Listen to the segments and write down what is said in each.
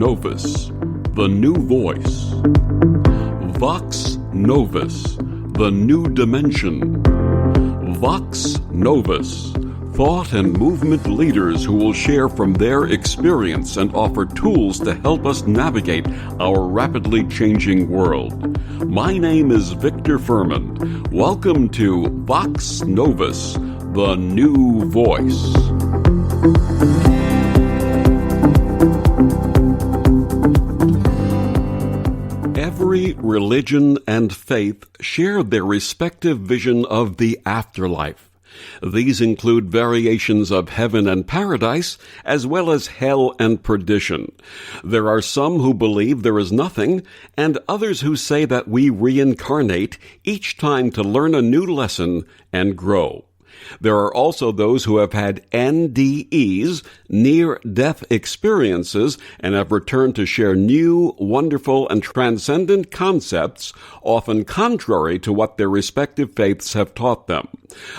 Novus, the new voice. Vox Novus, the new dimension. Vox Novus, thought and movement leaders who will share from their experience and offer tools to help us navigate our rapidly changing world. My name is Victor Fuhrman. Welcome to Vox Novus, the new voice. Every religion and faith share their respective vision of the afterlife. These include variations of heaven and paradise, as well as hell and perdition. There are some who believe there is nothing, and others who say that we reincarnate each time to learn a new lesson and grow. There are also those who have had NDEs, near-death experiences, and have returned to share new, wonderful, and transcendent concepts, often contrary to what their respective faiths have taught them.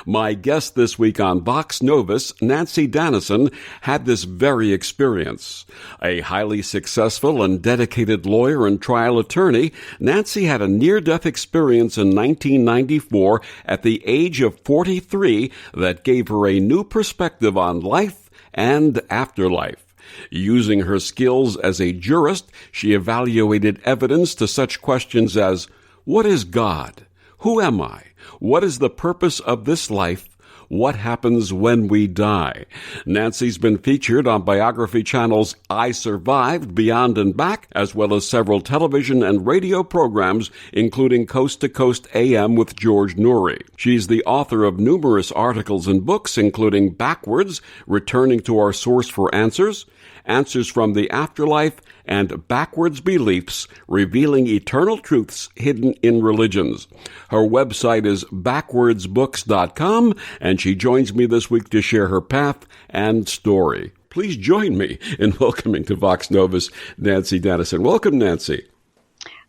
My guest this week on Vox Novus, Nanci Danison, had this very experience. A highly successful and dedicated lawyer and trial attorney, Nanci had a near-death experience in 1994 at the age of 43 that gave her a new perspective on life and afterlife. Using her skills as a jurist, she evaluated evidence to such questions as, what is God? Who am I? What is the purpose of this life? What happens when we die? Nanci's been featured on biography channels I Survived, Beyond and Back, as well as several television and radio programs, including Coast to Coast AM with George Noory. She's the author of numerous articles and books, including Backwards, Returning to Our Source for Answers, Answers from the Afterlife, and Backwards Beliefs, Revealing Eternal Truths Hidden in Religions. Her website is backwardsbooks.com, and she joins me this week to share her path and story. Please join me in welcoming to Vox Novus, Nanci Danison. Welcome, Nanci.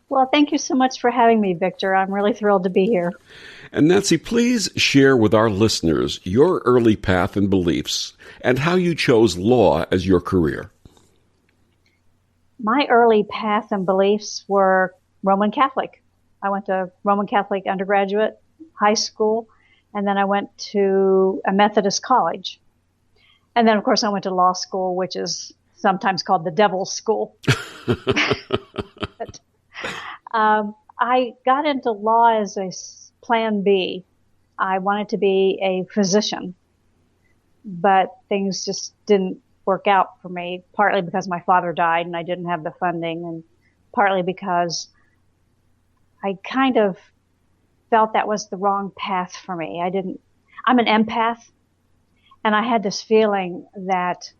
Well, thank you so much for having me, Victor. I'm really thrilled to be here. And Nanci, please share with our listeners your early path and beliefs and how you chose law as your career. My early path and beliefs were Roman Catholic. I went to Roman Catholic undergraduate, high school, and then I went to a Methodist college. And then, of course, I went to law school, which is sometimes called the devil's school. But, I got into law as a plan B. I wanted to be a physician, but things just didn't work out for me, partly because my father died and I didn't have the funding, and partly because I kind of felt that was the wrong path for me. I'm an empath, and I had this feeling that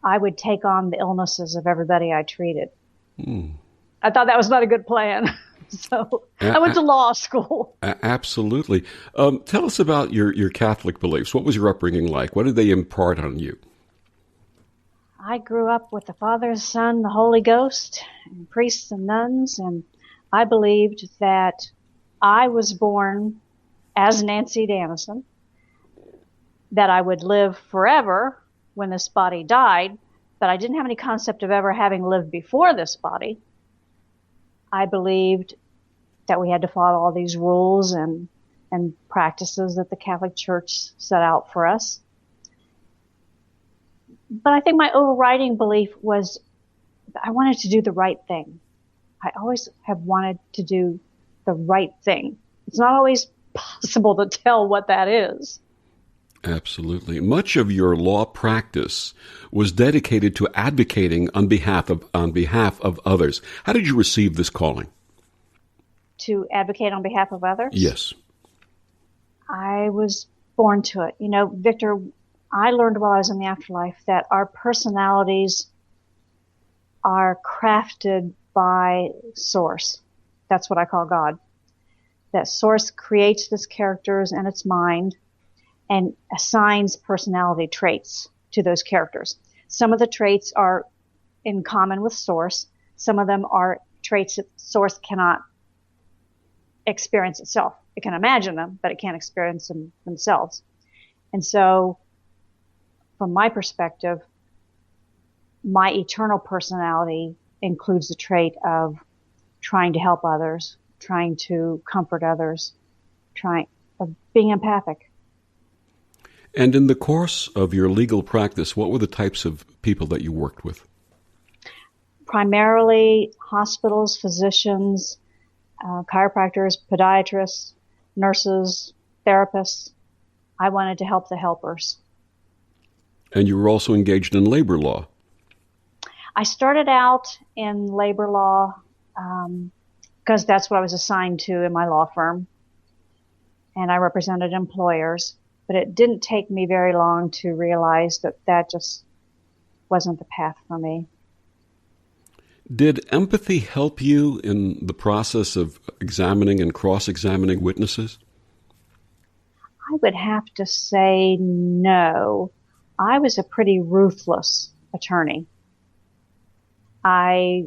I would take on the illnesses of everybody I treated. I thought that was not a good plan. So I went to law school. Absolutely. Tell us about your Catholic beliefs. What was your upbringing like? What did they impart on you? I grew up with the Father, Son, the Holy Ghost, and priests and nuns, and I believed that I was born as Nanci Danison, that I would live forever when this body died, but I didn't have any concept of ever having lived before this body. I believed that we had to follow all these rules and practices that the Catholic Church set out for us. But I think my overriding belief was that I wanted to do the right thing. I always have wanted to do the right thing. It's not always possible to tell what that is. Absolutely. Much of your law practice was dedicated to advocating on behalf of others. How did you receive this calling? To advocate on behalf of others? Yes. I was born to it. You know, Victor, I learned while I was in the afterlife that our personalities are crafted by Source. That's what I call God. That Source creates these characters in its mind and assigns personality traits to those characters. Some of the traits are in common with Source. Some of them are traits that Source cannot experience itself. It can imagine them, but it can't experience them themselves. And so, from my perspective, my eternal personality includes the trait of trying to help others, trying to comfort others, being empathic. And in the course of your legal practice, what were the types of people that you worked with? Primarily hospitals, physicians, chiropractors, podiatrists, nurses, therapists. I wanted to help the helpers. And you were also engaged in labor law. I started out in labor law because that's what I was assigned to in my law firm. And I represented employers. But it didn't take me very long to realize that that just wasn't the path for me. Did empathy help you in the process of examining and cross-examining witnesses? I would have to say no. I was a pretty ruthless attorney. I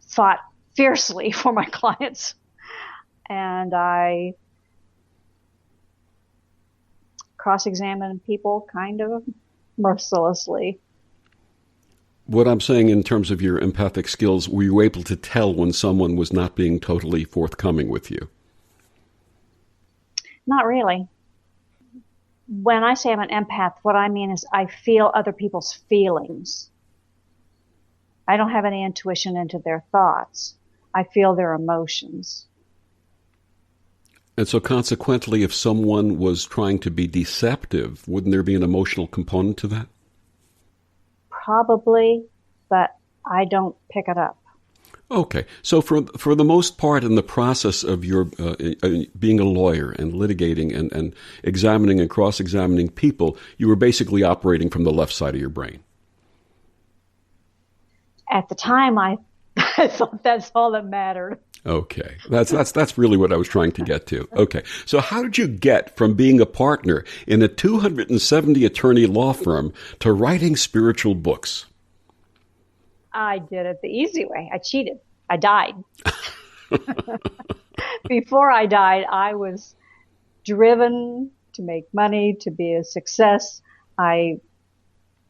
fought fiercely for my clients, and I cross-examined people kind of mercilessly. What I'm saying in terms of your empathic skills, were you able to tell when someone was not being totally forthcoming with you? Not really. When I say I'm an empath, what I mean is I feel other people's feelings. I don't have any intuition into their thoughts. I feel their emotions. And so consequently, if someone was trying to be deceptive, wouldn't there be an emotional component to that? Probably, but I don't pick it up. Okay. So for the most part, in the process of your being a lawyer and litigating and examining and cross-examining people, you were basically operating from the left side of your brain. At the time, I thought that's all that mattered. Okay. That's really what I was trying to get to. Okay. So how did you get from being a partner in a 270 attorney law firm to writing spiritual books? I did it the easy way. I cheated. I died. Before I died, I was driven to make money, to be a success. I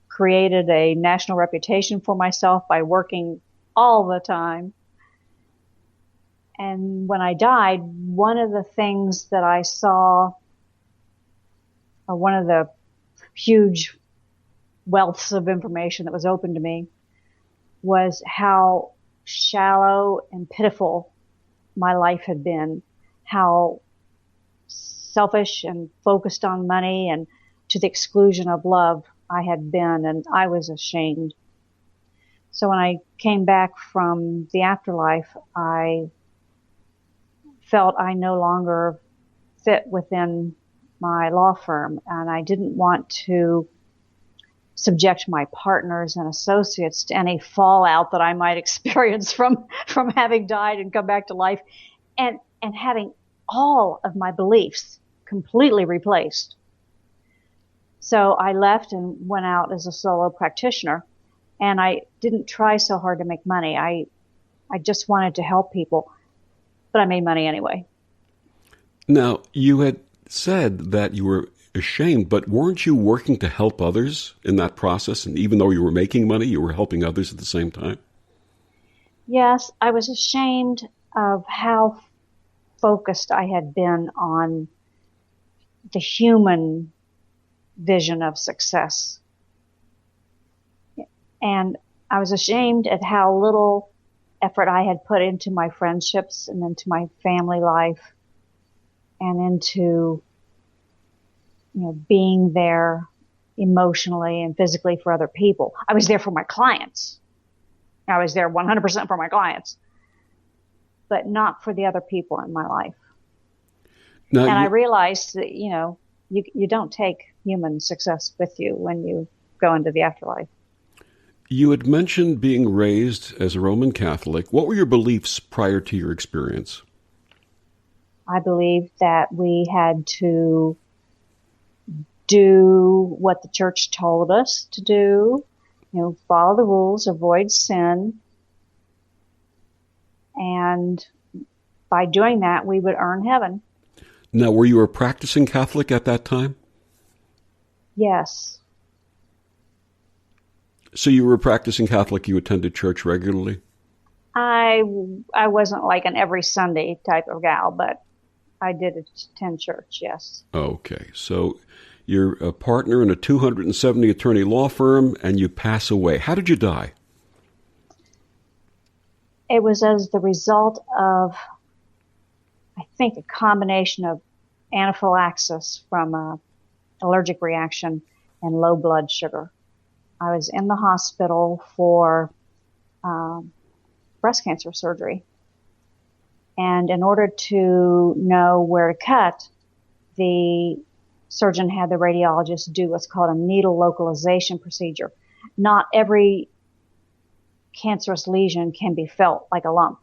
created a national reputation for myself by working all the time. And when I died, one of the things that I saw, or one of the huge wealths of information that was open to me, was how shallow and pitiful my life had been, how selfish and focused on money and to the exclusion of love I had been, and I was ashamed. So when I came back from the afterlife, I felt I no longer fit within my law firm, and I didn't want to subject my partners and associates to any fallout that I might experience from having died and come back to life, and having all of my beliefs completely replaced. So I left and went out as a solo practitioner, and I didn't try so hard to make money. I just wanted to help people, but I made money anyway. Now, you had said that you were ashamed, but weren't you working to help others in that process? And even though you were making money, you were helping others at the same time? Yes, I was ashamed of how focused I had been on the human vision of success. And I was ashamed at how little effort I had put into my friendships and into my family life and into, being there emotionally and physically for other people. I was there for my clients. I was there 100% for my clients, but not for the other people in my life. Now, and I realized that, you don't take human success with you when you go into the afterlife. You had mentioned being raised as a Roman Catholic. What were your beliefs prior to your experience? I believed that we had to do what the church told us to do, follow the rules, avoid sin. And by doing that, we would earn heaven. Now, were you a practicing Catholic at that time? Yes. So you were a practicing Catholic. You attended church regularly? I wasn't like an every Sunday type of gal, but I did attend church, yes. Okay. So you're a partner in a 270 attorney law firm, and you pass away. How did you die? It was as the result of, I think, a combination of anaphylaxis from an allergic reaction and low blood sugar. I was in the hospital for breast cancer surgery. And in order to know where to cut, the surgeon had the radiologist do what's called a needle localization procedure. Not every cancerous lesion can be felt like a lump.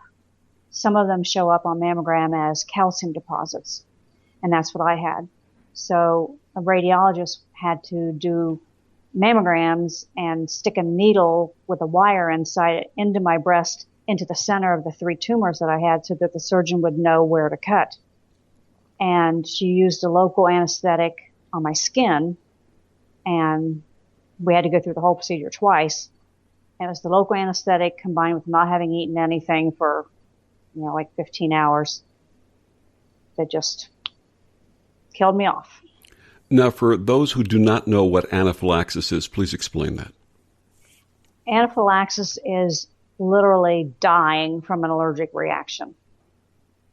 Some of them show up on mammogram as calcium deposits, and that's what I had. So a radiologist had to do mammograms and stick a needle with a wire inside it into my breast, into the center of the 3 tumors that I had, so that the surgeon would know where to cut. And she used a local anesthetic on my skin, and we had to go through the whole procedure twice. And it was the local anesthetic combined with not having eaten anything for, like 15 hours that just killed me off. Now, for those who do not know what anaphylaxis is, please explain that. Anaphylaxis is literally dying from an allergic reaction.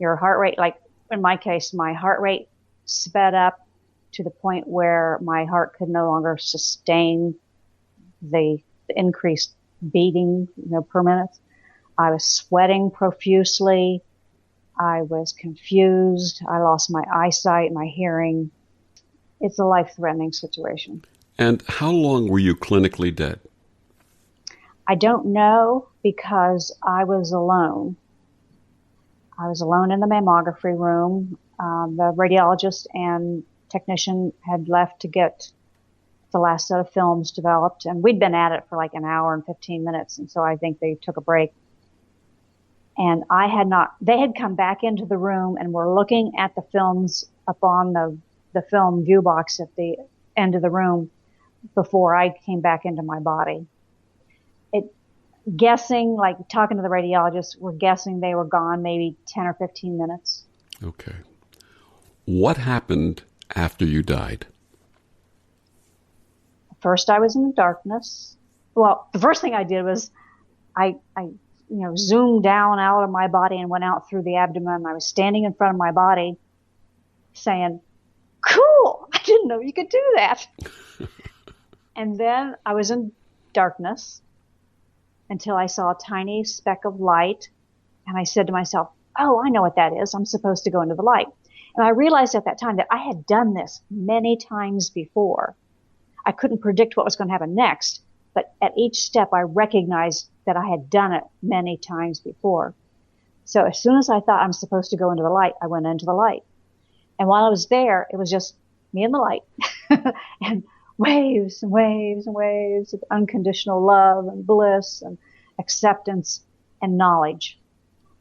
Your heart rate, like in my case, my heart rate sped up to the point where my heart could no longer sustain the increased beating, per minute. I was sweating profusely. I was confused. I lost my eyesight, my hearing. It's a life-threatening situation. And how long were you clinically dead? I don't know, because I was alone. I was alone in the mammography room. The radiologist and technician had left to get the last set of films developed, and we'd been at it for like an hour and 15 minutes, and so I think they took a break. And they had come back into the room and were looking at the films up on the film view box at the end of the room before I came back into my body. Guessing, like talking to the radiologist, we're guessing they were gone maybe 10 or 15 minutes. Okay. What happened after you died? First, I was in the darkness. Well, the first thing I did was I zoomed down out of my body and went out through the abdomen. I was standing in front of my body saying, "Cool! I didn't know you could do that." And then I was in darkness until I saw a tiny speck of light, and I said to myself, "Oh, I know what that is. I'm supposed to go into the light." And I realized at that time that I had done this many times before. I couldn't predict what was going to happen next, but at each step I recognized that I had done it many times before. So as soon as I thought I'm supposed to go into the light, I went into the light. And while I was there, it was just me and the light. And waves and waves and waves of unconditional love and bliss and acceptance and knowledge.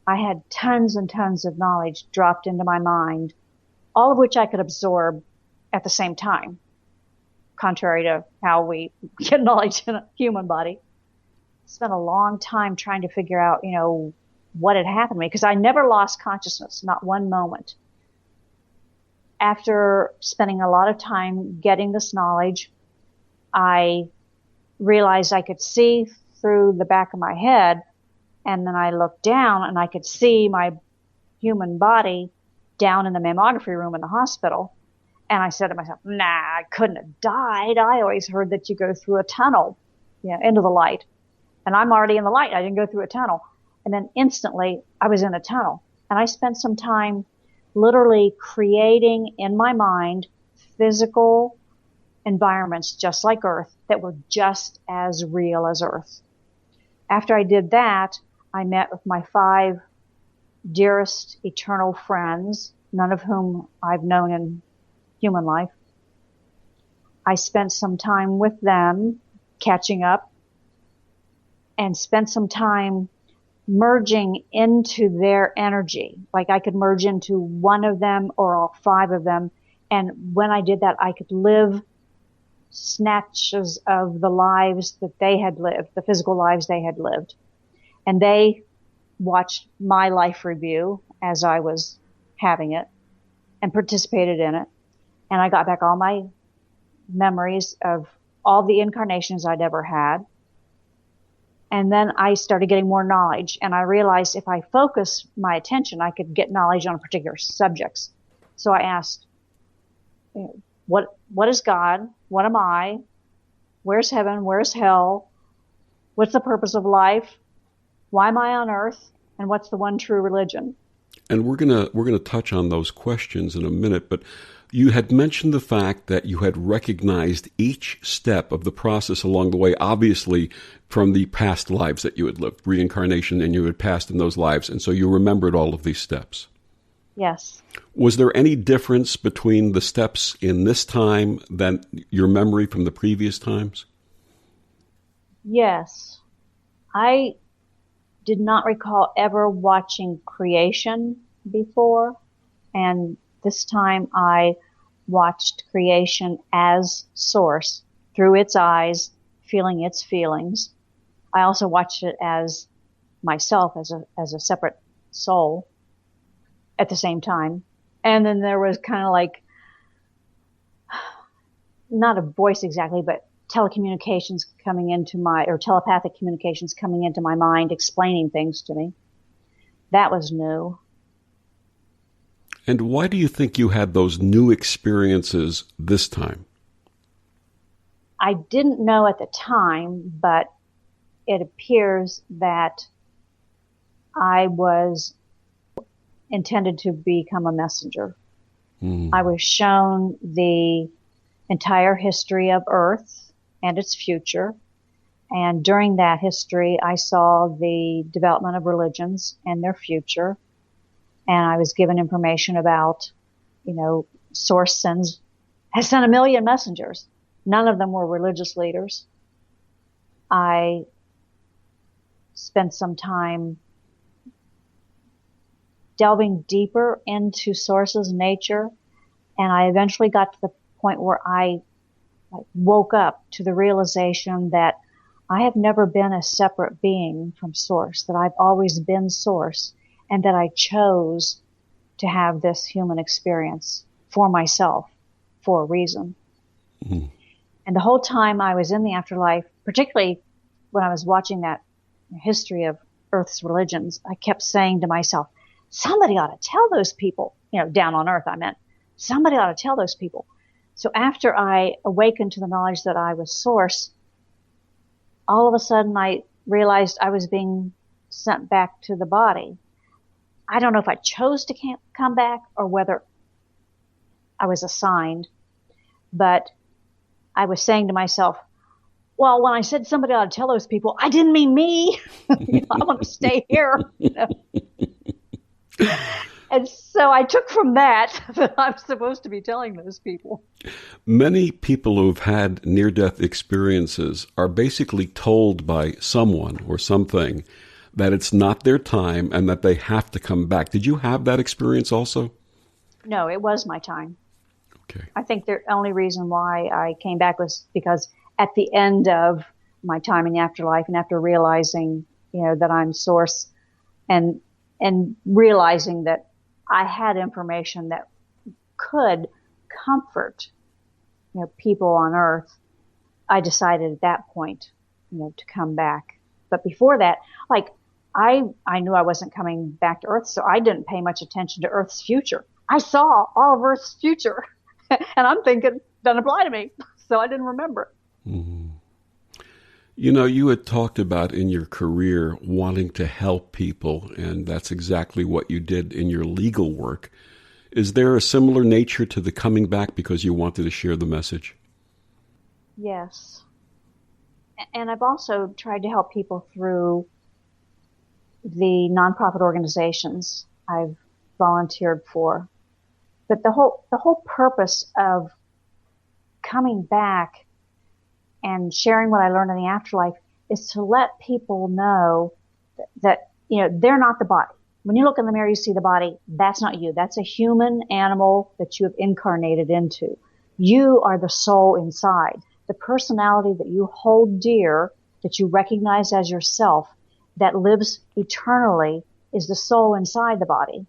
I had tons and tons of knowledge dropped into my mind, all of which I could absorb at the same time, contrary to how we get knowledge in a human body. Spent a long time trying to figure out, what had happened to me, because I never lost consciousness, not one moment. After spending a lot of time getting this knowledge, I realized I could see through the back of my head, and then I looked down and I could see my human body down in the mammography room in the hospital. And I said to myself, nah, I couldn't have died. I always heard that you go through a tunnel, into the light. And I'm already in the light. I didn't go through a tunnel. And then instantly I was in a tunnel. And I spent some time literally creating in my mind physical environments just like Earth that were just as real as Earth. After I did that, I met with my 5 dearest eternal friends, none of whom I've known in human life. I spent some time with them catching up and spent some time merging into their energy. Like I could merge into one of them or all 5 of them. And when I did that, I could live snatches of the lives that they had lived, the physical lives they had lived. And they watched my life review as I was having it and participated in it. And I got back all my memories of all the incarnations I'd ever had. And then I started getting more knowledge, and I realized if I focus my attention, I could get knowledge on particular subjects. So I asked, what is God? What am I? Where's heaven? Where's hell? What's the purpose of life? Why am I on earth? And what's the one true religion? And we're gonna touch on those questions in a minute, but you had mentioned the fact that you had recognized each step of the process along the way, obviously from the past lives that you had lived, reincarnation, and you had passed in those lives, and so you remembered all of these steps. Yes. Was there any difference between the steps in this time than your memory from the previous times? Yes. I did not recall ever watching creation before, and this time I watched creation as source, through its eyes, feeling its feelings. I also watched it as myself, as a separate soul at the same time. And then there was kind of like, not a voice exactly, but telecommunications coming into or telepathic communications coming into my mind, explaining things to me. That was new. And why do you think you had those new experiences this time? I didn't know at the time, but it appears that I was intended to become a messenger. I was shown the entire history of Earth and its future. And during that history, I saw the development of religions and their future. And I was given information about, Source has sent 1 million messengers. None of them were religious leaders. I spent some time delving deeper into Source's nature, and I eventually got to the point where I woke up to the realization that I have never been a separate being from Source, that I've always been Source, and that I chose to have this human experience for myself for a reason. Mm. And the whole time I was in the afterlife, particularly when I was watching that history of Earth's religions, I kept saying to myself, somebody ought to tell those people, down on Earth, I meant, somebody ought to tell those people. So after I awakened to the knowledge that I was Source, all of a sudden I realized I was being sent back to the body. I don't know if I chose to come back or whether I was assigned, but I was saying to myself, well, when I said somebody ought to tell those people, I didn't mean me. I want to stay here. And so I took from that I'm supposed to be telling those people. Many people who've had near-death experiences are basically told by someone or something that it's not their time and that they have to come back. Did you have that experience also? No, it was my time. Okay. I think the only reason why I came back was because at the end of my time in the afterlife and after realizing, that I'm Source and realizing that I had information that could comfort, people on Earth, I decided at that point, to come back. But before that, I knew I wasn't coming back to Earth, so I didn't pay much attention to Earth's future. I saw all of Earth's future, and I'm thinking, doesn't apply to me, so I didn't remember it. Mm-hmm. You had talked about in your career wanting to help people, and that's exactly what you did in your legal work. Is there a similar nature to the coming back because you wanted to share the message? Yes. And I've also tried to help people through the nonprofit organizations I've volunteered for. But the whole purpose of coming back and sharing what I learned in the afterlife is to let people know that they're not the body. When you look in the mirror, you see the body. That's not you. That's a human animal that you have incarnated into. You are the soul inside. the personality that you hold dear, that you recognize as yourself, that lives eternally, is the soul inside the body.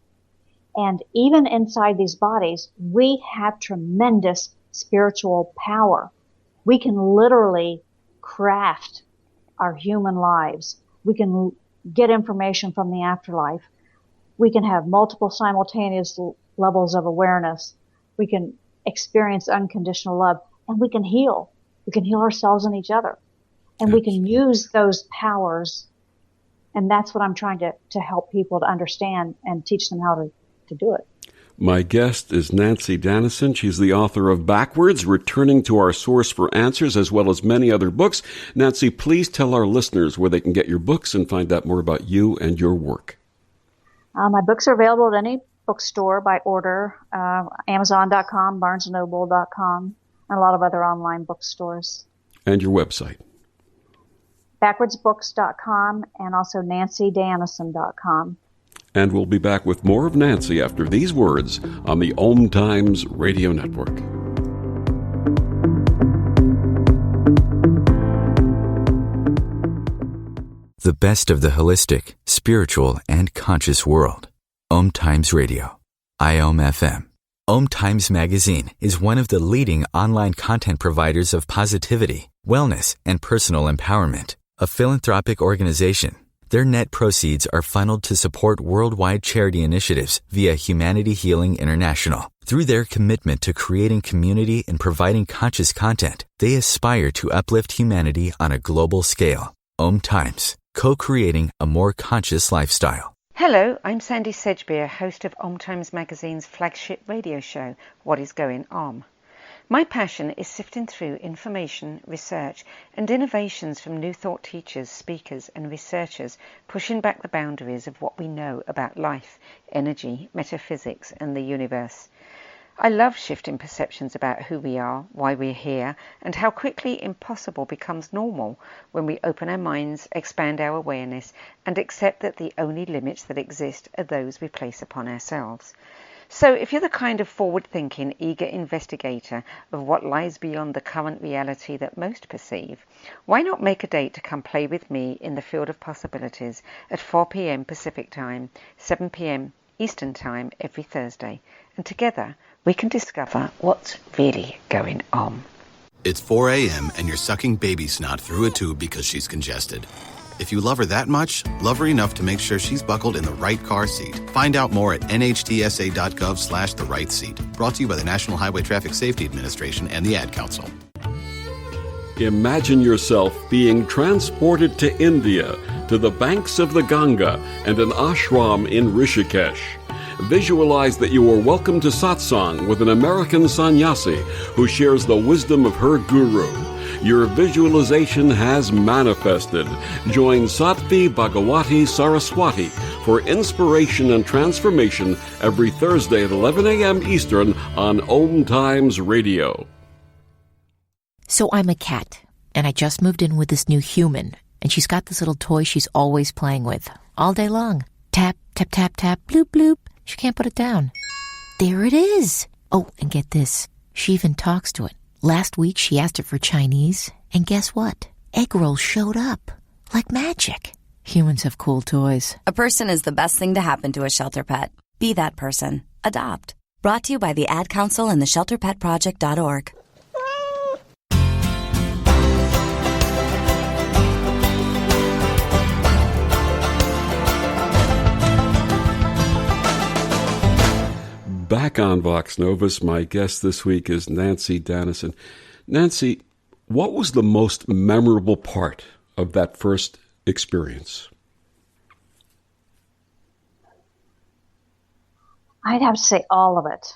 And even inside these bodies, we have tremendous spiritual power. We can literally craft our human lives. We can get information from the afterlife. We can have multiple simultaneous levels of awareness. We can experience unconditional love, and we can heal. We can heal ourselves and each other. And we can use those powers. And that's what I'm trying to help people to understand and teach them how to do it. My guest is Nanci Danison. She's the author of Backwards, Returning to Our Source for Answers, as well as many other books. Nanci, please tell our listeners where they can get your books and find out more about you and your work. My books are available at any bookstore by order, Amazon.com, BarnesandNoble.com, and a lot of other online bookstores. And your website? Backwardsbooks.com and also NanciDanison.com. And we'll be back with more of Nanci after these words on the OMTimes Radio Network. The best of the holistic, spiritual, and conscious world. OMTimes Radio. IOM FM. OMTimes Magazine is one of the leading online content providers of positivity, wellness, and personal empowerment. A philanthropic organization. Their net proceeds are funneled to support worldwide charity initiatives via Humanity Healing International. Through their commitment to creating community and providing conscious content, they aspire to uplift humanity on a global scale. OMTimes, co-creating a more conscious lifestyle. Hello, I'm Sandy Sedgbeer, host of OMTimes Magazine's flagship radio show, What is Going On? My passion is sifting through information, research, and innovations from new thought teachers, speakers, and researchers pushing back the boundaries of what we know about life, energy, metaphysics, and the universe. I love shifting perceptions about who we are, why we're here, and how quickly impossible becomes normal when we open our minds, expand our awareness, and accept that the only limits that exist are those we place upon ourselves. So if you're the kind of forward-thinking, eager investigator of what lies beyond the current reality that most perceive, why not make a date to come play with me in the field of possibilities at 4 p.m. Pacific Time, 7 p.m. Eastern Time every Thursday, and together we can discover what's really going on. It's 4 a.m. and you're sucking baby snot through a tube because she's congested. If you love her that much, love her enough to make sure she's buckled in the right car seat. Find out more at nhtsa.gov/the right seat. Brought to you by the National Highway Traffic Safety Administration and the Ad Council. Imagine yourself being transported to India, to the banks of the Ganga and an ashram in Rishikesh. Visualize that you are welcome to satsang with an American sannyasi who shares the wisdom of her guru. Your visualization has manifested. Join Sattvi Bhagawati Saraswati for inspiration and transformation every Thursday at 11 a.m. Eastern on OMTimes Radio. So I'm a cat, and I just moved in with this new human, and she's got this little toy she's always playing with, all day long. Tap, tap, tap, tap, bloop, bloop. She can't put it down. There it is. Oh, and get this. She even talks to it. Last week, she asked it for Chinese, and guess what? Egg rolls showed up. Like magic. Humans have cool toys. A person is the best thing to happen to a shelter pet. Be that person. Adopt. Brought to you by the Ad Council and the ShelterPetProject.org. Back on Vox Novus, my guest this week is Nanci Danison. Nanci, what was the most memorable part of that first experience? I'd have to say all of it.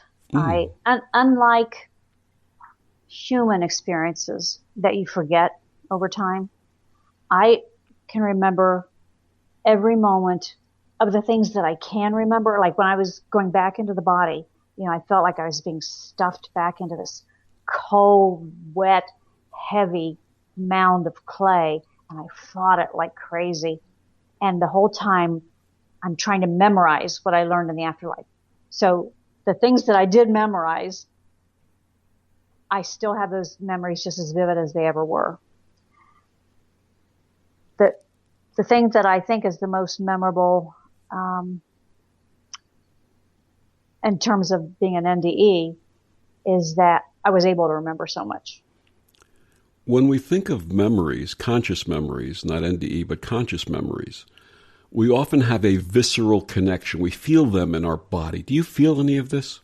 Unlike human experiences that you forget over time, I can remember every moment of the things that I can remember. Like when I was going back into the body, I felt like I was being stuffed back into this cold, wet, heavy mound of clay, and I fought it like crazy. And the whole time I'm trying to memorize what I learned in the afterlife. So the things that I did memorize, I still have those memories just as vivid as they ever were. The thing that I think is the most memorable in terms of being an NDE is that I was able to remember so much. When we think of memories, conscious memories, not NDE, but conscious memories, we often have a visceral connection. We feel them in our body. Do you feel any of this?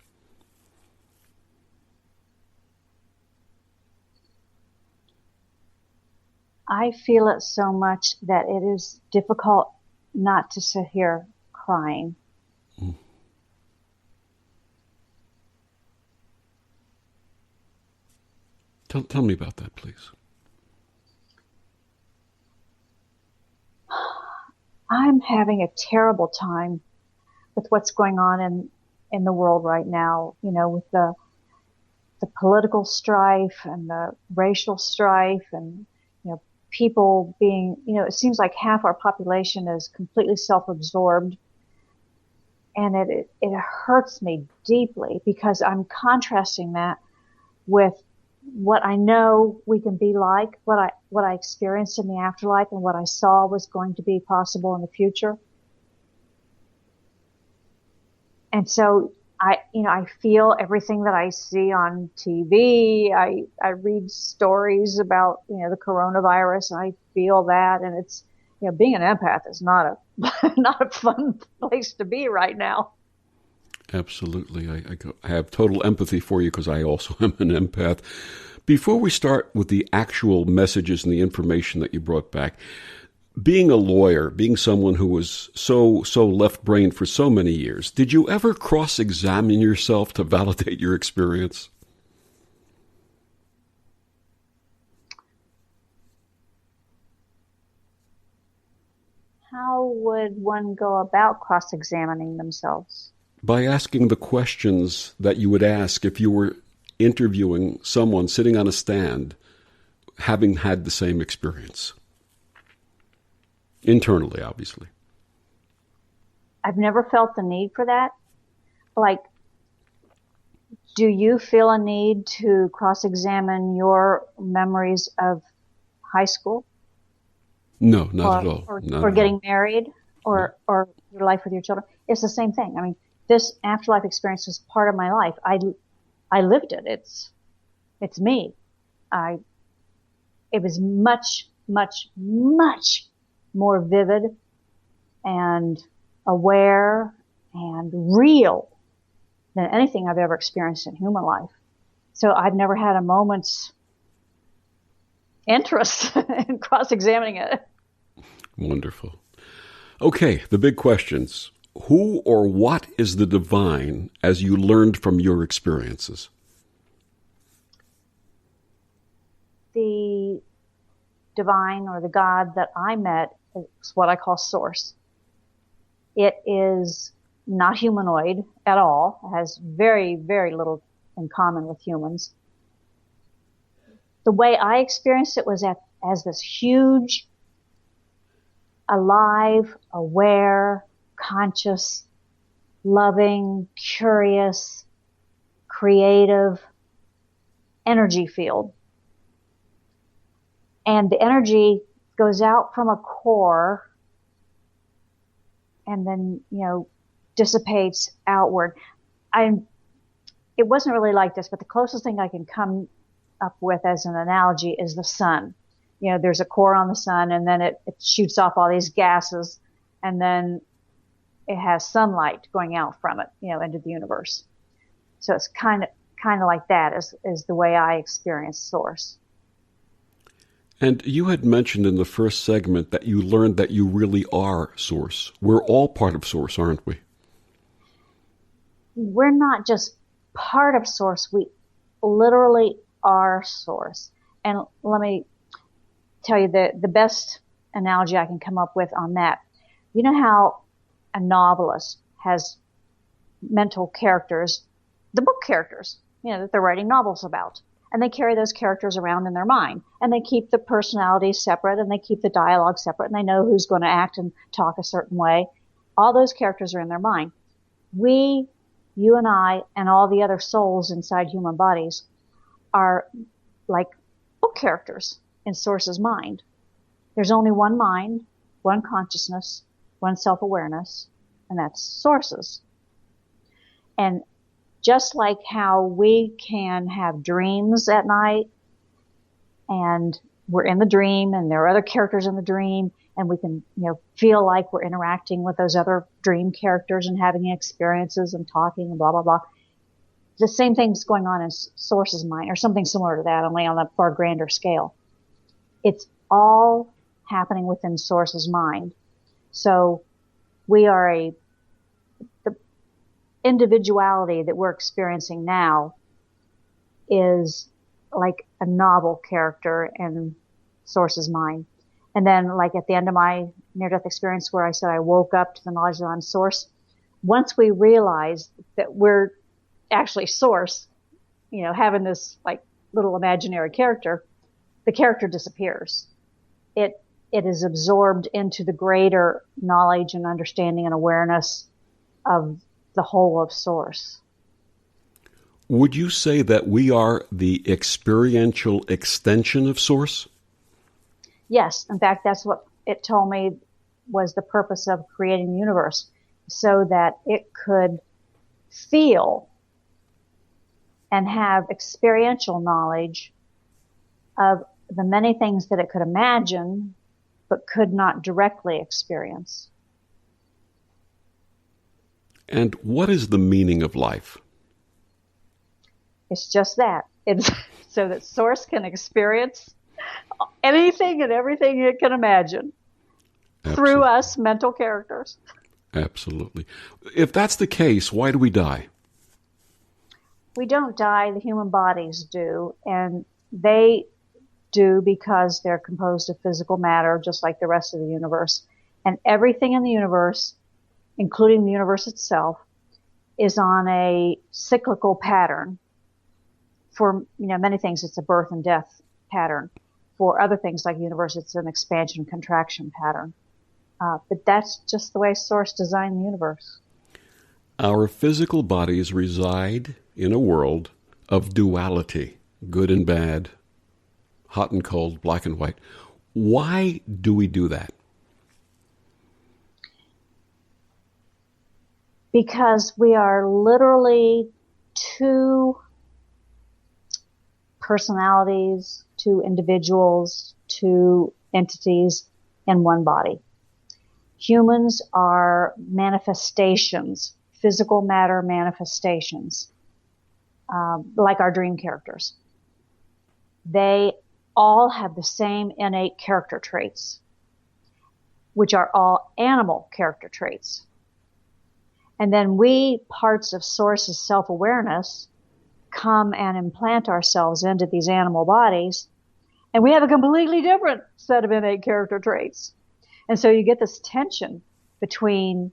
I feel it so much that it is difficult not to sit here crying. Mm. Tell me about that, please. I'm having a terrible time with what's going on in the world right now, you know, with the political strife and the racial strife and, you know, people being, you know, it seems like half our population is completely self-absorbed. And it hurts me deeply because I'm contrasting that with what I know we can be like, what I experienced in the afterlife and what I saw was going to be possible in the future. And so I feel everything that I see on TV. I read stories about, you know, the coronavirus, and I feel that. And it's, you know, being an empath is not a fun place to be right now. Absolutely. I have total empathy for you because I also am an empath. Before we start with the actual messages and the information that you brought back, being a lawyer, being someone who was so left-brained for so many years, did you ever cross-examine yourself to validate your experience? How would one go about cross-examining themselves? By asking the questions that you would ask if you were interviewing someone sitting on a stand having had the same experience. Internally, obviously. I've never felt the need for that. Like, do you feel a need to cross-examine your memories of high school? No, not at all. Or getting married, or your life with your children. It's the same thing. I mean, this afterlife experience was part of my life. I lived it. It's me. It was much, much, much more vivid and aware and real than anything I've ever experienced in human life. So I've never had a moment's interest in cross-examining it. Wonderful. Okay, the big questions. Who or what is the divine as you learned from your experiences? The divine or the God that I met is what I call Source. It is not humanoid at all. It has very, very little in common with humans. The way I experienced it was as this huge, alive, aware, conscious, loving, curious, creative energy field. And the energy goes out from a core and then, you know, dissipates outward. It wasn't really like this, but the closest thing I can come up with as an analogy is the sun. You know, there's a core on the sun, and then it shoots off all these gases, and then it has sunlight going out from it, you know, into the universe. So it's kind of like that is the way I experience Source. And you had mentioned in the first segment that you learned that you really are Source. We're all part of Source, aren't we? We're not just part of Source. We literally are Source. And let me tell you the best analogy I can come up with on that. You know how a novelist has mental characters, the book characters, you know, that they're writing novels about. And they carry those characters around in their mind. And they keep the personalities separate, and they keep the dialogue separate, and they know who's going to act and talk a certain way. All those characters are in their mind. We, you and I, and all the other souls inside human bodies are like book characters in Source's mind. There's only one mind, one consciousness, one self-awareness, and that's Source's. And just like how we can have dreams at night, and we're in the dream, and there are other characters in the dream, and we can, feel like we're interacting with those other dream characters and having experiences and talking and blah, blah, blah. The same thing's going on in Source's mind, or something similar to that, only on a far grander scale. It's all happening within Source's mind. So we are the individuality that we're experiencing now is like a novel character in Source's mind. And then, like at the end of my near-death experience where I said I woke up to the knowledge that I'm Source, once we realize that we're actually Source, having this like little imaginary character, the character disappears. It is absorbed into the greater knowledge and understanding and awareness of the whole of Source. Would you say that we are the experiential extension of Source? Yes. In fact, that's what it told me was the purpose of creating the universe, so that it could feel and have experiential knowledge of the many things that it could imagine, but could not directly experience. And what is the meaning of life? It's just that. It's so that Source can experience anything and everything it can imagine. Absolutely. Through us mental characters. Absolutely. If that's the case, why do we die? We don't die, the human bodies do, and they do because they're composed of physical matter, just like the rest of the universe. And everything in the universe, including the universe itself, is on a cyclical pattern. For many things, it's a birth and death pattern. For other things like the universe, it's an expansion contraction pattern. But that's just the way Source designed the universe. Our physical bodies reside in a world of duality, good and bad, hot and cold, black and white. Why do we do that? Because we are literally two personalities, two individuals, two entities in one body. Humans are manifestations, physical matter manifestations, like our dream characters. They all have the same innate character traits, which are all animal character traits. And then we, parts of Source's self-awareness, come and implant ourselves into these animal bodies, and we have a completely different set of innate character traits. And so you get this tension between,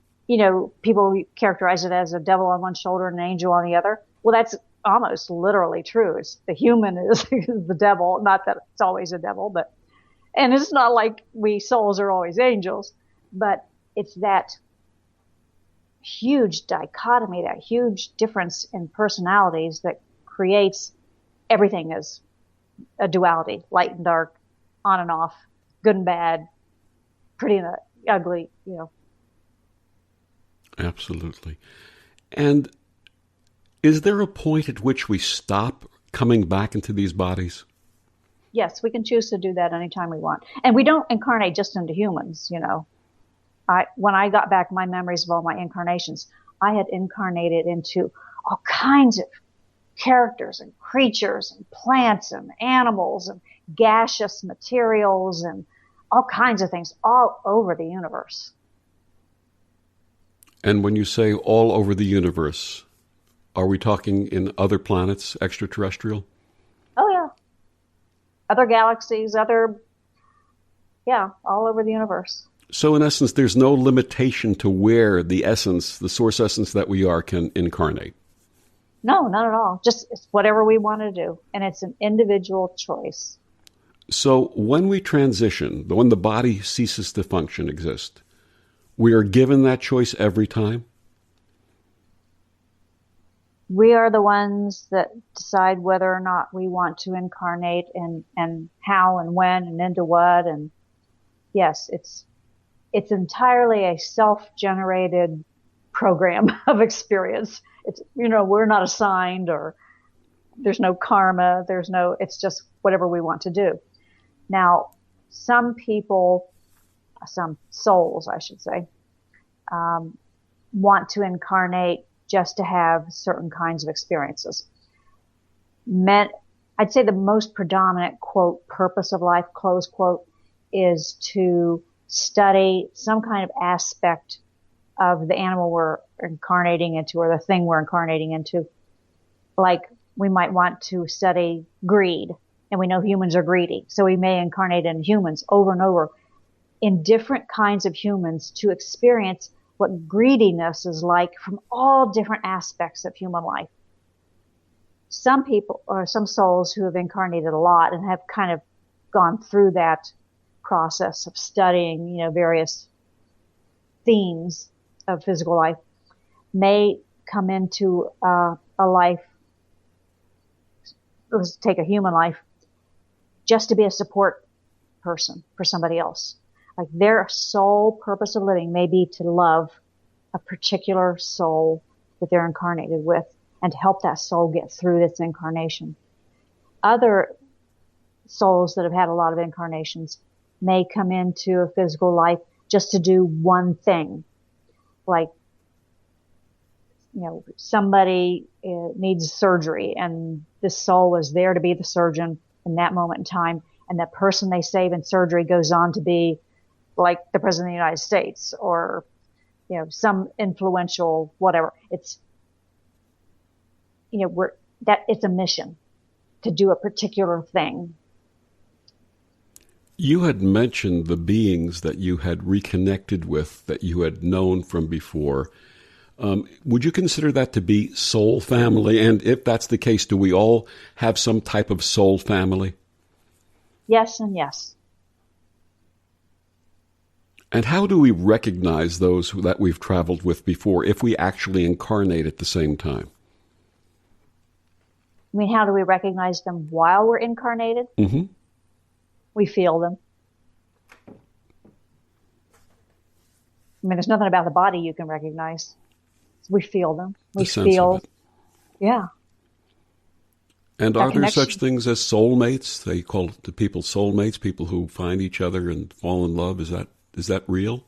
people characterize it as a devil on one shoulder and an angel on the other. Well, that's almost literally true. It's the human is the devil, not that it's always a devil, and it's not like we souls are always angels, but it's that huge dichotomy, that huge difference in personalities that creates everything as a duality, light and dark, on and off, good and bad, pretty and ugly, Absolutely. And is there a point at which we stop coming back into these bodies? Yes, we can choose to do that anytime we want. And we don't incarnate just into humans, When I got back my memories of all my incarnations, I had incarnated into all kinds of characters and creatures and plants and animals and gaseous materials and all kinds of things all over the universe. And when you say all over the universe, are we talking in other planets, extraterrestrial? Oh, yeah. Other galaxies, all over the universe. So in essence, there's no limitation to where the essence, the source essence that we are, can incarnate? No, not at all. Just it's whatever we want to do. And it's an individual choice. So when we transition, when the body ceases to function, exist, we are given that choice every time? we are the ones that decide whether or not we want to incarnate, and how and when and into what. And yes, it's entirely a self-generated program of experience. It's, we're not assigned, or there's no karma. It's just whatever we want to do. Now, some souls, I should say, want to incarnate just to have certain kinds of experiences. I'd say the most predominant, quote, purpose of life, close quote, is to study some kind of aspect of the animal we're incarnating into, or the thing we're incarnating into. Like, we might want to study greed, and we know humans are greedy, so we may incarnate in humans over and over in different kinds of humans to experience what greediness is like from all different aspects of human life. Some people, or some souls who have incarnated a lot and have kind of gone through that process of studying, various themes of physical life, may come into a life, let's take a human life, just to be a support person for somebody else. Like, their sole purpose of living may be to love a particular soul that they're incarnated with, and to help that soul get through its incarnation. Other souls that have had a lot of incarnations may come into a physical life just to do one thing. Like, somebody needs surgery, and this soul is there to be the surgeon in that moment in time, and that person they save in surgery goes on to be like the President of the United States, or, some influential whatever. It's, it's a mission to do a particular thing. You had mentioned the beings that you had reconnected with, that you had known from before. Would you consider that to be soul family? And if that's the case, do we all have some type of soul family? Yes and yes. And how do we recognize those that we've traveled with before if we actually incarnate at the same time? I mean, how do we recognize them while we're incarnated? Mm-hmm. We feel them. I mean, there's nothing about the body you can recognize. We feel them. We feel, yeah. And are there such things as soulmates? They call the people soulmates, people who find each other and fall in love. Is that real?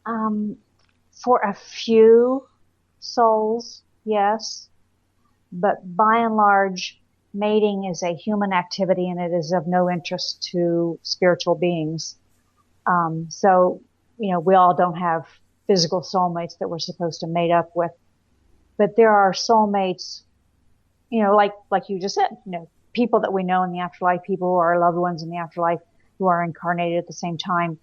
For a few souls, yes. But by and large, mating is a human activity, and it is of no interest to spiritual beings. So, we all don't have physical soulmates that we're supposed to mate up with. But there are soulmates, like you just said, people that we know in the afterlife, people who are our loved ones in the afterlife, who are incarnated at the same time,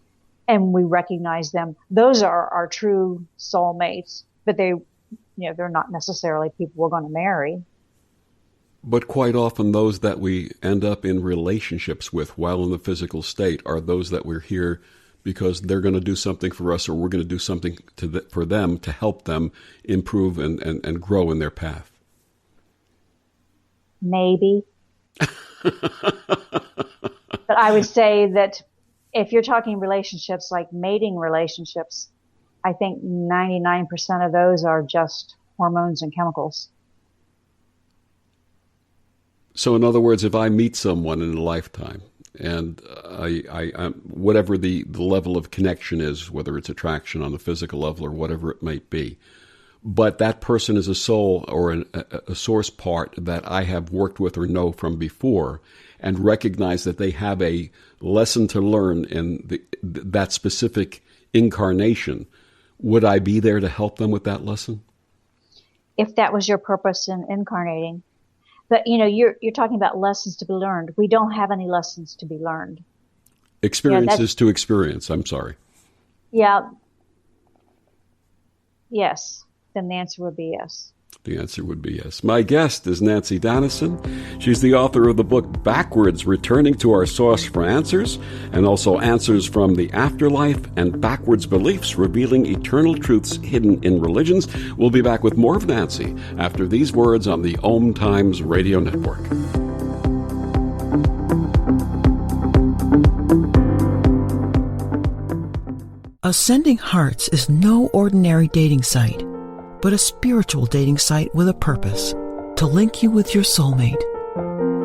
and we recognize them. Those are our true soulmates, but they're not necessarily people we're going to marry. But quite often those that we end up in relationships with while in the physical state are those that we're here because they're going to do something for us, or we're going to do something for them to help them improve and grow in their path. Maybe. But I would say that if you're talking relationships like mating relationships, I think 99% of those are just hormones and chemicals. So in other words, if I meet someone in a lifetime and I whatever the level of connection is, whether it's attraction on the physical level or whatever it might be, but that person is a soul or a source part that I have worked with or know from before, and recognize that they have a lesson to learn in that specific incarnation, would I be there to help them with that lesson? If that was your purpose in incarnating. But, you're talking about lessons to be learned. We don't have any lessons to be learned. Experiences to experience, I'm sorry. Yeah. Yes. Then the answer would be yes. The answer would be yes. My guest is Nanci Danison. She's the author of the book Backwards, Returning to Our Source for Answers, and also Answers from the Afterlife and Backwards Beliefs, Revealing Eternal Truths Hidden in Religions. We'll be back with more of Nanci after these words on the OMTimes Radio Network. Ascending Hearts is no ordinary dating site, but a spiritual dating site with a purpose, to link you with your soulmate.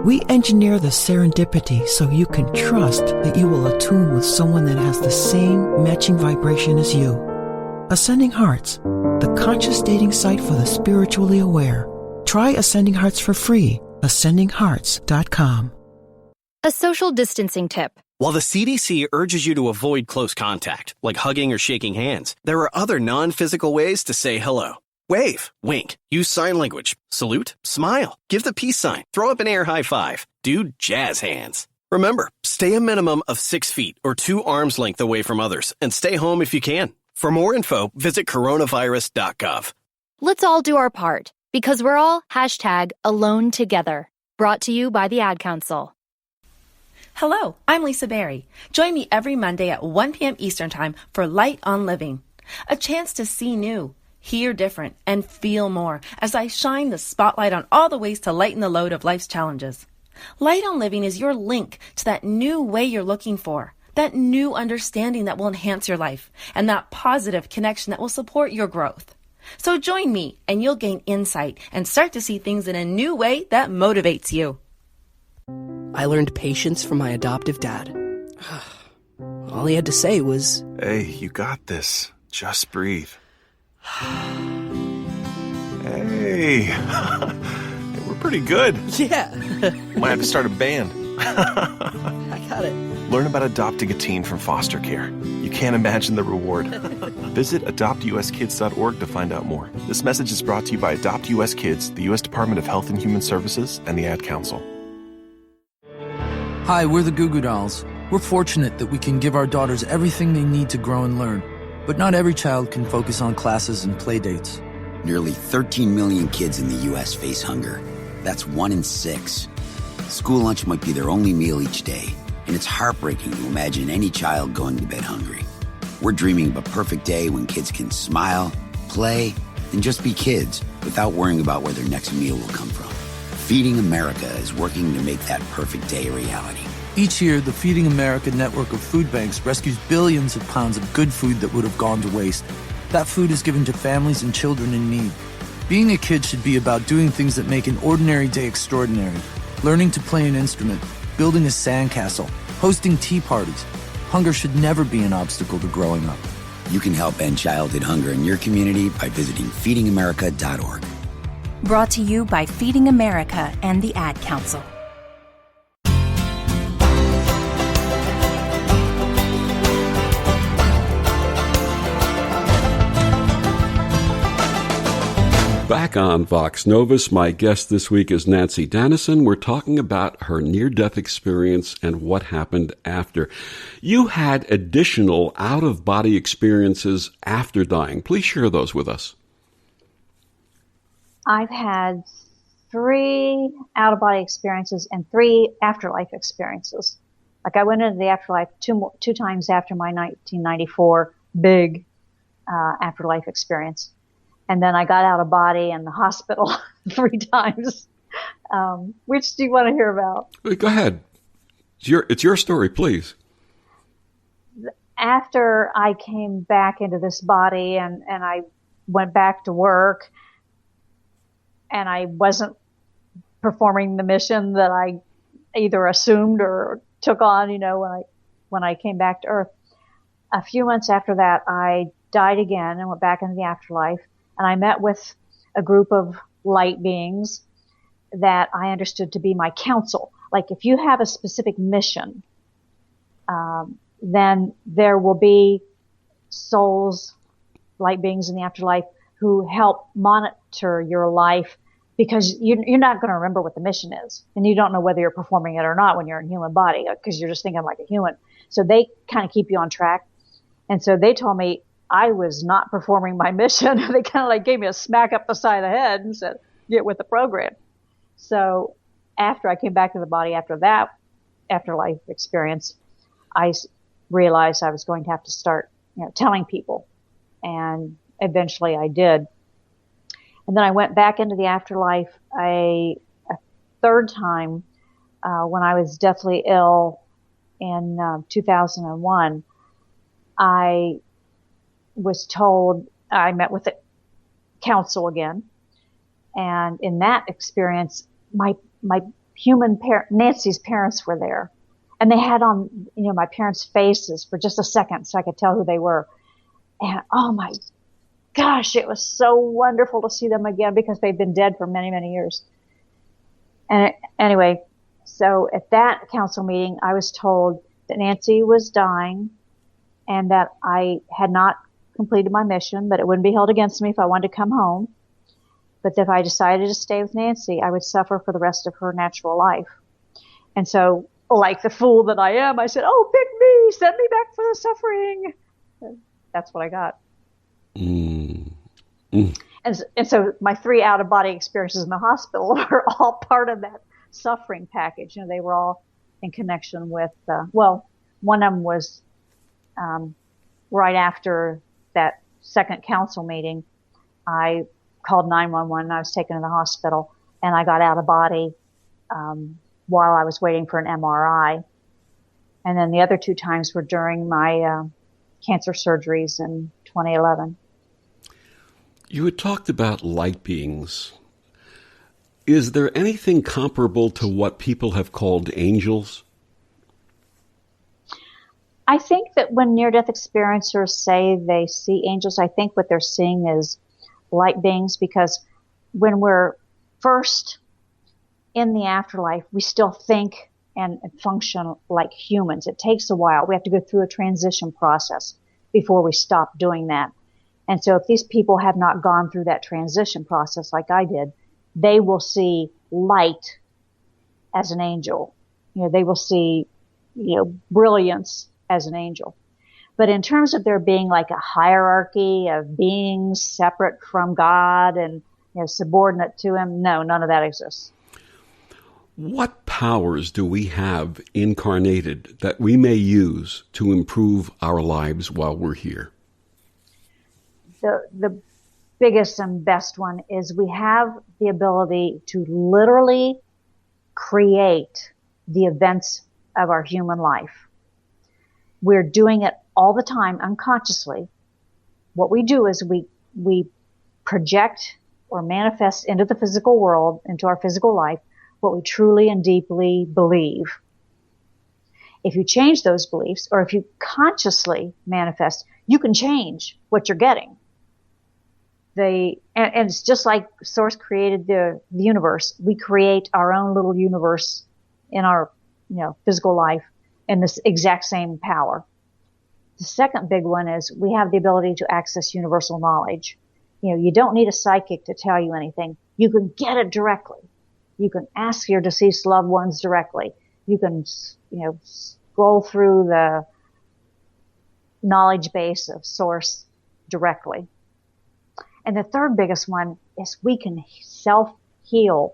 We engineer the serendipity so you can trust that you will attune with someone that has the same matching vibration as you. Ascending Hearts, the conscious dating site for the spiritually aware. Try Ascending Hearts for free. AscendingHearts.com. A social distancing tip. While the CDC urges you to avoid close contact, like hugging or shaking hands, there are other non-physical ways to say hello. Wave, wink, use sign language, salute, smile, give the peace sign, throw up an air high five, do jazz hands. Remember, stay a minimum of 6 feet or 2 arms length away from others and stay home if you can. For more info, visit coronavirus.gov. Let's all do our part, because we're all #AloneTogether. Brought to you by the Ad Council. Hello, I'm Lisa Berry. Join me every Monday at 1 p.m. Eastern Time for Light on Living. A chance to see new, hear different, and feel more as I shine the spotlight on all the ways to lighten the load of life's challenges. Light on Living is your link to that new way you're looking for, that new understanding that will enhance your life, and that positive connection that will support your growth. So join me and you'll gain insight and start to see things in a new way that motivates you. I learned patience from my adoptive dad. All he had to say was, "Hey, you got this. Just breathe." Hey, we're pretty good. Yeah. Might have to start a band. I got it. Learn about adopting a teen from foster care. You can't imagine the reward. Visit adoptuskids.org to find out more. This message is brought to you by Adopt US Kids, the U.S. Department of Health and Human Services, and the Ad Council. Hi, we're the Goo Goo Dolls. We're fortunate that we can give our daughters everything they need to grow and learn. But not every child can focus on classes and play dates. Nearly 13 million kids in the U.S. face hunger. That's 1 in 6. School lunch might be their only meal each day, and it's heartbreaking to imagine any child going to bed hungry. We're dreaming of a perfect day when kids can smile, play, and just be kids without worrying about where their next meal will come from. Feeding America is working to make that perfect day a reality. Each year, the Feeding America network of food banks rescues billions of pounds of good food that would have gone to waste. That food is given to families and children in need. Being a kid should be about doing things that make an ordinary day extraordinary. Learning to play an instrument, building a sandcastle, hosting tea parties. Hunger should never be an obstacle to growing up. You can help end childhood hunger in your community by visiting feedingamerica.org. Brought to you by Feeding America and the Ad Council. Back on Vox Novus, my guest this week is Nanci Danison. We're talking about her near-death experience and what happened after. You had additional out-of-body experiences after dying. Please share those with us. I've had 3 out-of-body experiences and 3 afterlife experiences. Like I went into the afterlife two times after my 1994 big afterlife experience. And then I got out of body in the hospital 3 times. Which do you want to hear about? Go ahead. It's your story, please. After I came back into this body and I went back to work and I wasn't performing the mission that I either assumed or took on, when I came back to Earth. A few months after that, I died again and went back into the afterlife. And I met with a group of light beings that I understood to be my counsel. Like if you have a specific mission, then there will be souls, light beings in the afterlife who help monitor your life because you're not going to remember what the mission is. And you don't know whether you're performing it or not when you're in a human body because you're just thinking like a human. So they kind of keep you on track. And so they told me I was not performing my mission. They kind of like gave me a smack up the side of the head and said, get with the program. So after I came back to the body after that afterlife experience, I realized I was going to have to start, telling people. And eventually I did. And then I went back into the afterlife a third time when I was deathly ill in 2001. I was told, I met with the council again. And in that experience, my human Nancy's parents were there. And they had on, my parents' faces for just a second so I could tell who they were. And oh my gosh, it was so wonderful to see them again because they've been dead for many, many years. And anyway, so at that council meeting, I was told that Nancy was dying and that I had not completed my mission, but it wouldn't be held against me if I wanted to come home. But if I decided to stay with Nancy, I would suffer for the rest of her natural life. And so, like the fool that I am, I said, oh, pick me, send me back for the suffering. That's what I got. Mm. Mm. And so my 3 out-of-body experiences in the hospital are all part of that suffering package. They were all in connection with, one of them was right after that second council meeting. I called 911 and I was taken to the hospital, and I got out of body while I was waiting for an MRI. And then the other 2 times were during my cancer surgeries in 2011. You had talked about light beings. Is there anything comparable to what people have called angels? I think that when near-death experiencers say they see angels, I think what they're seeing is light beings, because when we're first in the afterlife, we still think and function like humans. It takes a while. We have to go through a transition process before we stop doing that. And so if these people have not gone through that transition process like I did, they will see light as an angel. They will see, brilliance as an angel. But in terms of there being like a hierarchy of beings separate from God and, subordinate to him, no, none of that exists. What powers do we have incarnated that we may use to improve our lives while we're here? The biggest and best one is we have the ability to literally create the events of our human life. We're doing it all the time unconsciously. What we do is we project or manifest into the physical world, into our physical life, what we truly and deeply believe. If you change those beliefs, or if you consciously manifest, you can change what you're getting. And it's just like Source created the universe. We create our own little universe in our, physical life in this exact same power. The second big one is we have the ability to access universal knowledge. You don't need a psychic to tell you anything. You can get it directly. You can ask your deceased loved ones directly. You can, scroll through the knowledge base of Source directly. And the third biggest one is we can self-heal.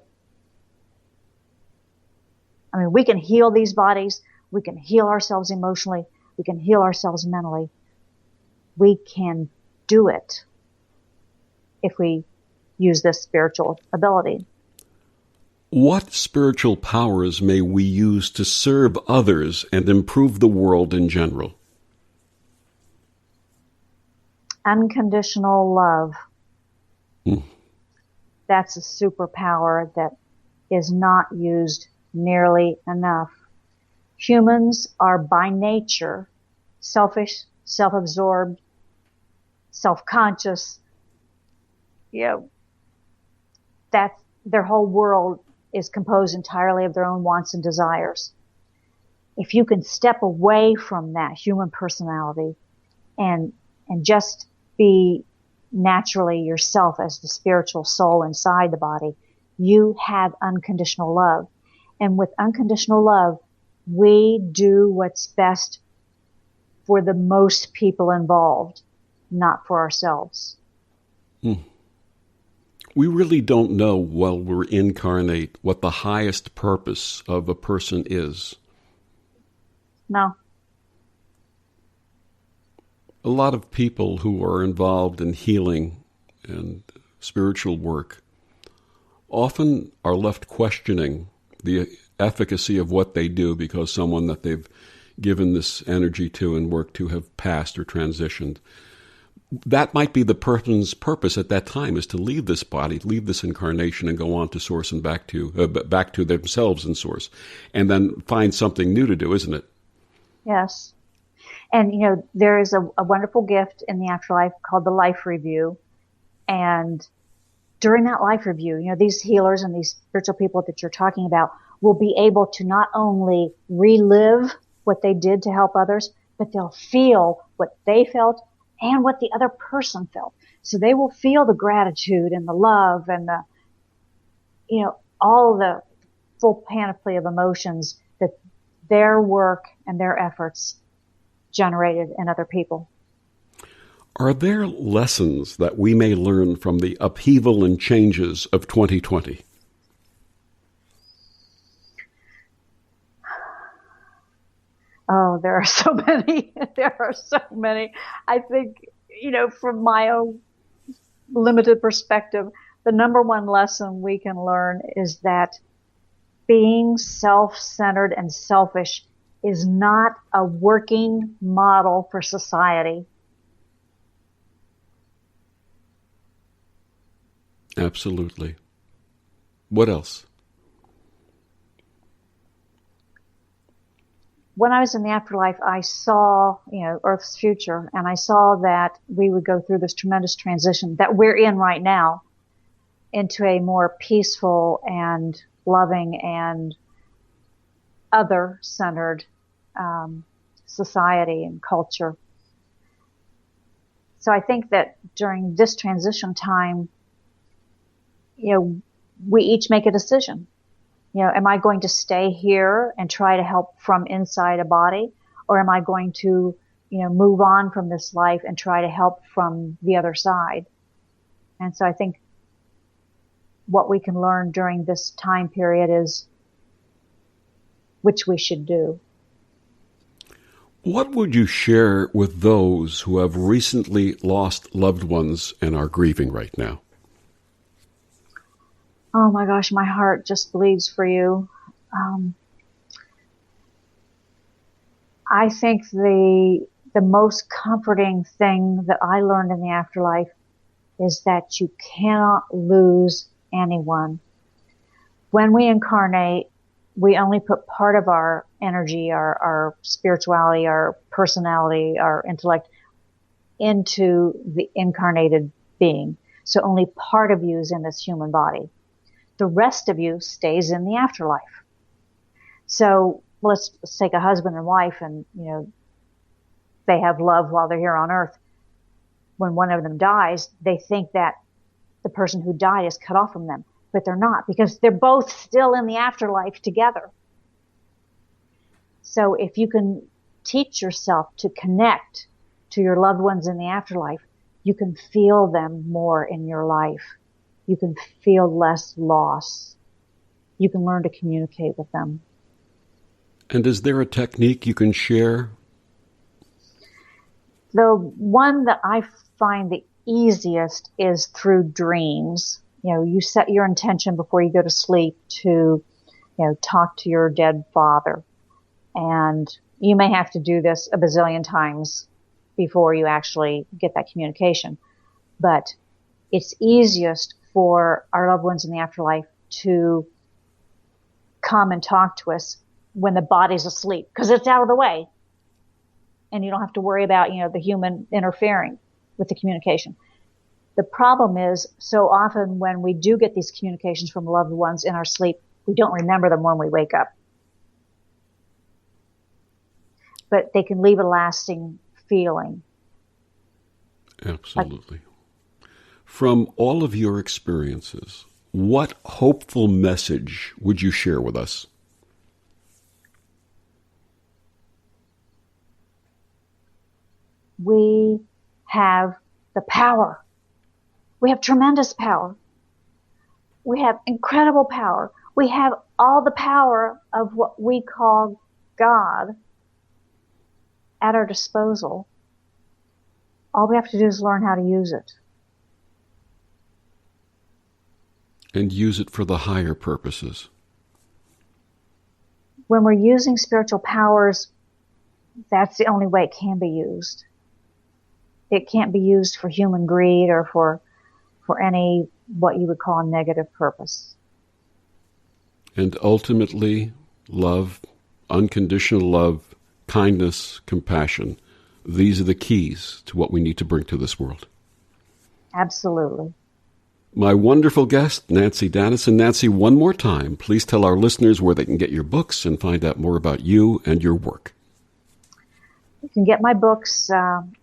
I mean, we can heal these bodies. We can heal ourselves emotionally. We can heal ourselves mentally. We can do it if we use this spiritual ability. What spiritual powers may we use to serve others and improve the world in general? Unconditional love. That's a superpower that is not used nearly enough. Humans are by nature selfish, self-absorbed, self-conscious. That their whole world is composed entirely of their own wants and desires. If you can step away from that human personality and just be naturally yourself as the spiritual soul inside the body, you have unconditional love. And with unconditional love, we do what's best for the most people involved. not for ourselves. We really don't know while we're incarnate what the highest purpose of a person is. No. A lot of people who are involved in healing and spiritual work often are left questioning the efficacy of what they do because someone that they've given this energy to and worked to have passed or transitioned. That might be the person's purpose at that time, is to leave this body, leave this incarnation, and go on to source and back to themselves in source, and then find something new to do, isn't it? Yes. And, there is a wonderful gift in the afterlife called the life review. And during that life review, these healers and these spiritual people that you're talking about will be able to not only relive what they did to help others, but they'll feel what they felt and what the other person felt. So they will feel the gratitude and the love and all the full panoply of emotions that their work and their efforts generated in other people. Are there lessons that we may learn from the upheaval and changes of 2020? Oh, there are so many. There are so many. I think, from my own limited perspective, the number one lesson we can learn is that being self-centered and selfish is not a working model for society. Absolutely. What else? When I was in the afterlife, I saw, Earth's future, and I saw that we would go through this tremendous transition that we're in right now into a more peaceful and loving and other-centered society and culture. So I think that during this transition time, we each make a decision. Am I going to stay here and try to help from inside a body? Or am I going to, move on from this life and try to help from the other side? And so I think what we can learn during this time period is which we should do. What would you share with those who have recently lost loved ones and are grieving right now? Oh my gosh, my heart just bleeds for you. I think the most comforting thing that I learned in the afterlife is that you cannot lose anyone. When we incarnate, we only put part of our energy, our spirituality, our personality, our intellect into the incarnated being. So only part of you is in this human body. The rest of you stays in the afterlife. So let's take a husband and wife and, they have love while they're here on earth. When one of them dies, they think that the person who died is cut off from them, but they're not, because they're both still in the afterlife together. So if you can teach yourself to connect to your loved ones in the afterlife, you can feel them more in your life. You can feel less loss. You can learn to communicate with them. And is there a technique you can share? The one that I find the easiest is through dreams. You set your intention before you go to sleep to, talk to your dead father. And you may have to do this a bazillion times before you actually get that communication. But it's easiest for our loved ones in the afterlife to come and talk to us when the body's asleep, because it's out of the way. And you don't have to worry about, the human interfering with the communication. The problem is, so often when we do get these communications from loved ones in our sleep, we don't remember them when we wake up. But they can leave a lasting feeling. Absolutely. From all of your experiences, what hopeful message would you share with us? We have the power. We have tremendous power. We have incredible power. We have all the power of what we call God at our disposal. All we have to do is learn how to use it. And use it for the higher purposes. When we're using spiritual powers, that's the only way it can be used. It can't be used for human greed or for any, what you would call, a negative purpose. And ultimately, love, unconditional love, kindness, compassion, these are the keys to what we need to bring to this world. Absolutely. My wonderful guest, Nanci Danison. Nanci, one more time, please tell our listeners where they can get your books and find out more about you and your work. You can get my books you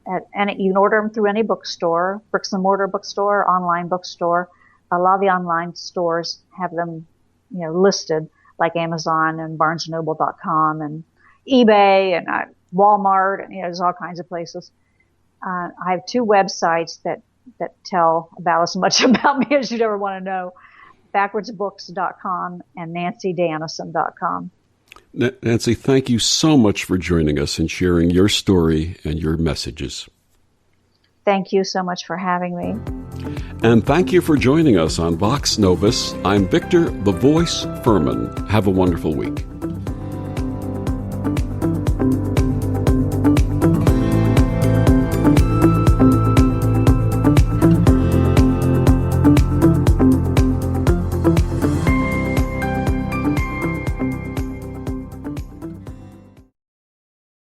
can order them through any bookstore, bricks and mortar bookstore, online bookstore. A lot of the online stores have them, listed, like Amazon and BarnesandNoble.com and eBay and Walmart, and there's all kinds of places. I have two websites that tell about as much about me as you'd ever want to know: backwardsbooks.com and NanciDanison.com. Nanci, thank you so much for joining us and sharing your story and your messages. Thank you so much for having me. And thank you for joining us on Vox Novus. I'm Victor, the Voice Fuhrman. Have a wonderful week.